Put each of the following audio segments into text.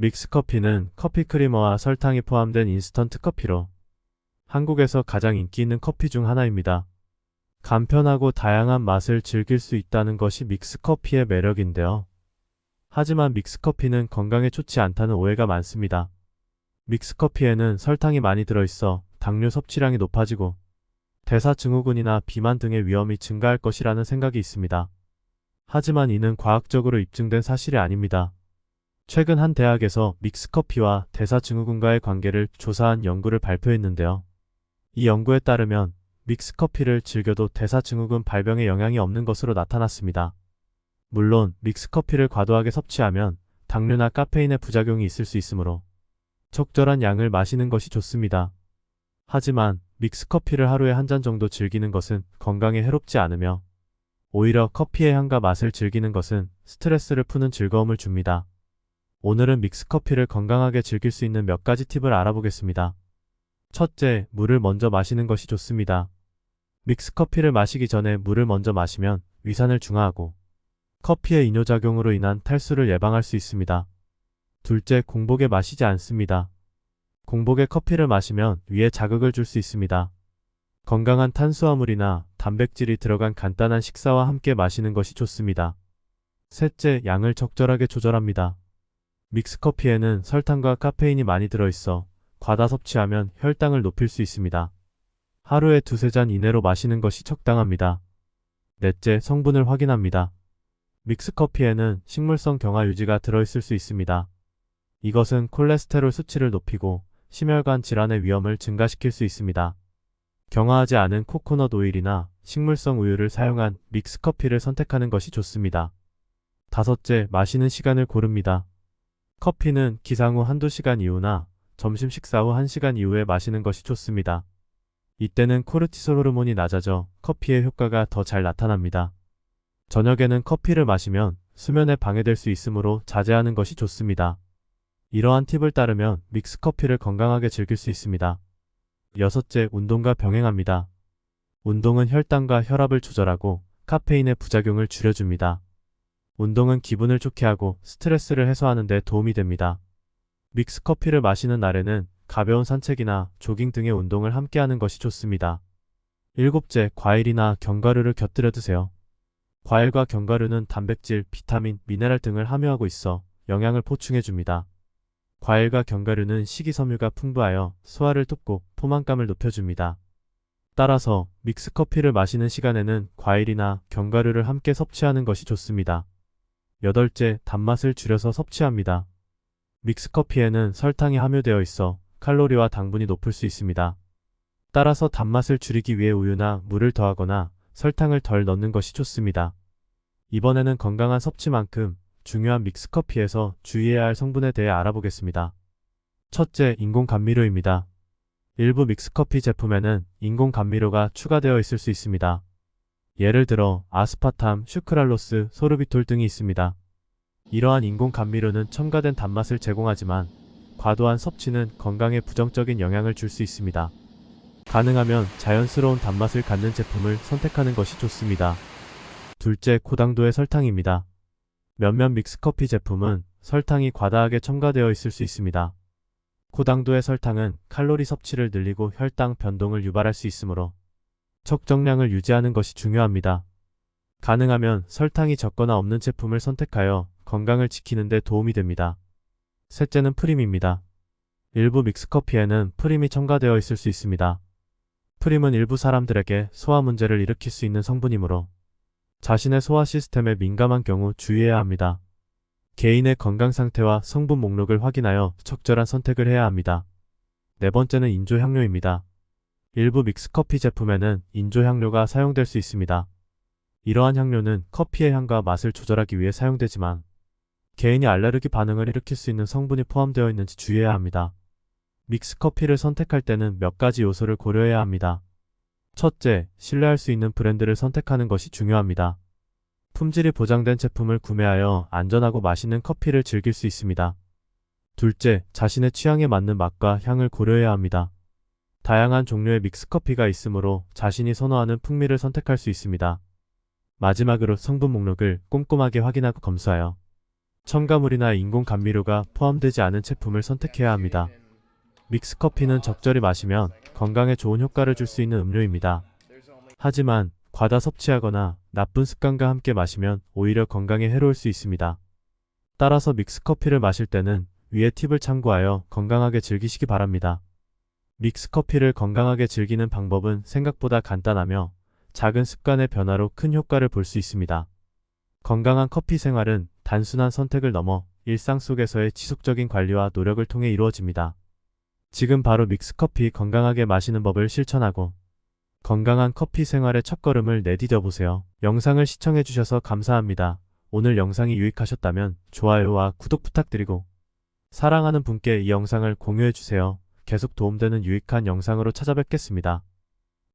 믹스커피는 커피 크리머와 설탕이 포함된 인스턴트 커피로 한국에서 가장 인기 있는 커피 중 하나입니다. 간편하고 다양한 맛을 즐길 수 있다는 것이 믹스커피의 매력인데요. 하지만 믹스커피는 건강에 좋지 않다는 오해가 많습니다. 믹스커피에는 설탕이 많이 들어있어 당류 섭취량이 높아지고 대사증후군이나 비만 등의 위험이 증가할 것이라는 생각이 있습니다. 하지만 이는 과학적으로 입증된 사실이 아닙니다. 최근 한 대학에서 믹스커피와 대사증후군과의 관계를 조사한 연구를 발표했는데요. 이 연구에 따르면 믹스커피를 즐겨도 대사증후군 발병에 영향이 없는 것으로 나타났습니다. 물론 믹스커피를 과도하게 섭취하면 당류나 카페인의 부작용이 있을 수 있으므로 적절한 양을 마시는 것이 좋습니다. 하지만 믹스커피를 하루에 한 잔 정도 즐기는 것은 건강에 해롭지 않으며 오히려 커피의 향과 맛을 즐기는 것은 스트레스를 푸는 즐거움을 줍니다. 오늘은 믹스커피를 건강하게 즐길 수 있는 몇 가지 팁을 알아보겠습니다. 첫째, 물을 먼저 마시는 것이 좋습니다. 믹스커피를 마시기 전에 물을 먼저 마시면 위산을 중화하고 커피의 이뇨작용으로 인한 탈수를 예방할 수 있습니다. 둘째, 공복에 마시지 않습니다. 공복에 커피를 마시면 위에 자극을 줄 수 있습니다. 건강한 탄수화물이나 단백질이 들어간 간단한 식사와 함께 마시는 것이 좋습니다. 셋째, 양을 적절하게 조절합니다. 믹스커피에는 설탕과 카페인이 많이 들어있어 과다 섭취하면 혈당을 높일 수 있습니다. 하루에 두세 잔 이내로 마시는 것이 적당합니다. 넷째, 성분을 확인합니다. 믹스커피에는 식물성 경화유지가 들어있을 수 있습니다. 이것은 콜레스테롤 수치를 높이고 심혈관 질환의 위험을 증가시킬 수 있습니다. 경화하지 않은 코코넛 오일이나 식물성 우유를 사용한 믹스커피를 선택하는 것이 좋습니다. 다섯째, 마시는 시간을 고릅니다. 커피는 기상 후 한두 시간 이후나 점심 식사 후 1시간 이후에 마시는 것이 좋습니다. 이때는 코르티솔 호르몬이 낮아져 커피의 효과가 더 잘 나타납니다. 저녁에는 커피를 마시면 수면에 방해될 수 있으므로 자제하는 것이 좋습니다. 이러한 팁을 따르면 믹스커피를 건강하게 즐길 수 있습니다. 여섯째, 운동과 병행합니다. 운동은 혈당과 혈압을 조절하고 카페인의 부작용을 줄여줍니다. 운동은 기분을 좋게 하고 스트레스를 해소하는 데 도움이 됩니다. 믹스커피를 마시는 날에는 가벼운 산책이나 조깅 등의 운동을 함께 하는 것이 좋습니다. 일곱째, 과일이나 견과류를 곁들여 드세요. 과일과 견과류는 단백질, 비타민, 미네랄 등을 함유하고 있어 영양을 보충해줍니다. 과일과 견과류는 식이섬유가 풍부하여 소화를 돕고 포만감을 높여줍니다. 따라서 믹스커피를 마시는 시간에는 과일이나 견과류를 함께 섭취하는 것이 좋습니다. 여덟째, 단맛을 줄여서 섭취합니다. 믹스커피에는 설탕이 함유되어 있어 칼로리와 당분이 높을 수 있습니다. 따라서 단맛을 줄이기 위해 우유나 물을 더하거나 설탕을 덜 넣는 것이 좋습니다. 이번에는 건강한 섭취만큼 중요한 믹스커피에서 주의해야 할 성분에 대해 알아보겠습니다. 첫째, 인공 감미료입니다. 일부 믹스커피 제품에는 인공 감미료가 추가되어 있을 수 있습니다. 예를 들어 아스파탐, 슈크랄로스, 소르비톨 등이 있습니다. 이러한 인공 감미료는 첨가된 단맛을 제공하지만 과도한 섭취는 건강에 부정적인 영향을 줄 수 있습니다. 가능하면 자연스러운 단맛을 갖는 제품을 선택하는 것이 좋습니다. 둘째, 고당도의 설탕입니다. 몇몇 믹스커피 제품은 설탕이 과다하게 첨가되어 있을 수 있습니다. 고당도의 설탕은 칼로리 섭취를 늘리고 혈당 변동을 유발할 수 있으므로 적정량을 유지하는 것이 중요합니다. 가능하면 설탕이 적거나 없는 제품을 선택하여 건강을 지키는 데 도움이 됩니다. 셋째는 프림입니다. 일부 믹스커피에는 프림이 첨가되어 있을 수 있습니다. 프림은 일부 사람들에게 소화 문제를 일으킬 수 있는 성분이므로 자신의 소화 시스템에 민감한 경우 주의해야 합니다. 개인의 건강 상태와 성분 목록을 확인하여 적절한 선택을 해야 합니다. 네 번째는 인조향료입니다. 일부 믹스커피 제품에는 인조향료가 사용될 수 있습니다. 이러한 향료는 커피의 향과 맛을 조절하기 위해 사용되지만 개인이 알레르기 반응을 일으킬 수 있는 성분이 포함되어 있는지 주의해야 합니다. 믹스커피를 선택할 때는 몇 가지 요소를 고려해야 합니다. 첫째, 신뢰할 수 있는 브랜드를 선택하는 것이 중요합니다. 품질이 보장된 제품을 구매하여 안전하고 맛있는 커피를 즐길 수 있습니다. 둘째, 자신의 취향에 맞는 맛과 향을 고려해야 합니다. 다양한 종류의 믹스커피가 있으므로 자신이 선호하는 풍미를 선택할 수 있습니다. 마지막으로 성분 목록을 꼼꼼하게 확인하고 검수하여 첨가물이나 인공 감미료가 포함되지 않은 제품을 선택해야 합니다. 믹스커피는 적절히 마시면 건강에 좋은 효과를 줄 수 있는 음료입니다. 하지만 과다 섭취하거나 나쁜 습관과 함께 마시면 오히려 건강에 해로울 수 있습니다. 따라서 믹스커피를 마실 때는 위의 팁을 참고하여 건강하게 즐기시기 바랍니다. 믹스커피를 건강하게 즐기는 방법은 생각보다 간단하며 작은 습관의 변화로 큰 효과를 볼 수 있습니다. 건강한 커피 생활은 단순한 선택을 넘어 일상 속에서의 지속적인 관리와 노력을 통해 이루어집니다. 지금 바로 믹스커피 건강하게 마시는 법을 실천하고 건강한 커피 생활의 첫걸음을 내디뎌 보세요. 영상을 시청해주셔서 감사합니다. 오늘 영상이 유익하셨다면 좋아요와 구독 부탁드리고 사랑하는 분께 이 영상을 공유해주세요. 계속 도움되는 유익한 영상으로 찾아뵙겠습니다.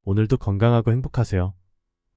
오늘도 건강하고 행복하세요.